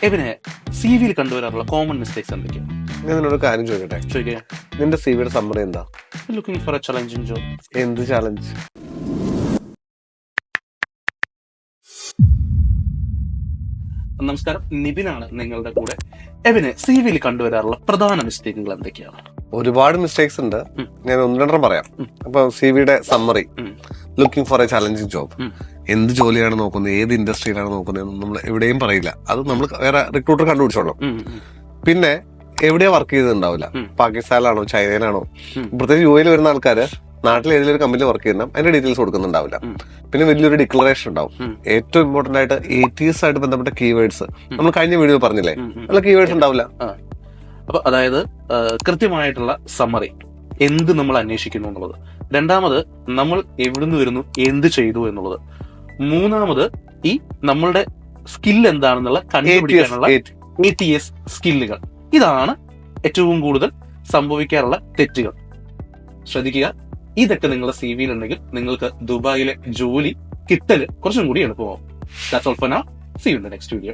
എബിനെ സിവിയിൽ കണ്ടുവരാറുള്ള common mistakes എന്തൊക്കെയാണ്? ഞാൻ നിന്നോട് കാര്യം ചോദിക്കട്ടെ, ചോദിക്കുക. നിന്റെ സിവിയുടെ സമ്മറി എന്താ? Looking for A challenging job. എന്ത് ചാലഞ്ച്? നമസ്കാരം, നിബിനാണ് നിങ്ങളുടെ കൂടെ. എബിനെ സിവിയിൽ കണ്ടുവരാറുള്ള പ്രധാന മിസ്റ്റേക്കുകൾ എന്തൊക്കെയാണ്? ഒരുപാട് മിസ്റ്റേക്സ് ഉണ്ട്, ഞാൻ ഒന്ന് രണ്ടെണ്ണം പറയാം. അപ്പൊ സിവിയുടെ summary: looking for a challenging job. എന്ത് ജോലിയാണ് നോക്കുന്നത്, ഏത് ഇൻഡസ്ട്രിയിലാണ് നോക്കുന്നത് നമ്മൾ എവിടെയും പറയില്ല. അത് നമ്മൾ വേറെ റിക്രൂട്ടർ കണ്ടുപിടിച്ചോളാം. പിന്നെ എവിടെയാ വർക്ക് ചെയ്തിട്ടുണ്ടാവില്ല, പാകിസ്ഥാനിലാണോ ചൈനയിലാണോ. പ്രത്യേകിച്ച് യു എയിൽ വരുന്ന ആൾക്കാര് നാട്ടിൽ ഏതെങ്കിലും ഒരു കമ്പനിയിൽ വർക്ക് ചെയ്യുന്ന അതിന്റെ ഡീറ്റെയിൽസ് കൊടുക്കുന്നുണ്ടാവില്ല. പിന്നെ വലിയൊരു ഡിക്ലറേഷൻ ഉണ്ടാവും. ഏറ്റവും ഇമ്പോർട്ടന്റ് ആയിട്ട് ATS ആയിട്ട് ബന്ധപ്പെട്ട കീവേഡ്സ് നമ്മൾ കഴിഞ്ഞ വീഡിയോ പറഞ്ഞില്ലേ, അല്ല കീവേഡ്സ് ഉണ്ടാവില്ല. അപ്പൊ അതായത് കൃത്യമായിട്ടുള്ള സമ്മറി, എന്ത് നമ്മൾ അന്വേഷിക്കുന്നു എന്നുള്ളത്. രണ്ടാമത്, നമ്മൾ എവിടുന്ന് വരുന്നു, എന്ത് ചെയ്തു എന്നുള്ളത്. മൂന്നാമത്, ഈ നമ്മളുടെ സ്കിൽ എന്താണെന്നുള്ള കണ്ടുപിടിക്കാനുള്ള ATS സ്കില്ലുകൾ. ഇതാണ് ഏറ്റവും കൂടുതൽ സംഭവിക്കാറുള്ള തെറ്റുകൾ. ശ്രദ്ധിക്കുക, ഇതൊക്കെ നിങ്ങളുടെ CV ഉണ്ടെങ്കിൽ നിങ്ങൾക്ക് ദുബായിലെ ജോലി കിട്ടല് കുറച്ചും കൂടി എളുപ്പമാവും. That's all for now. See you in the next video.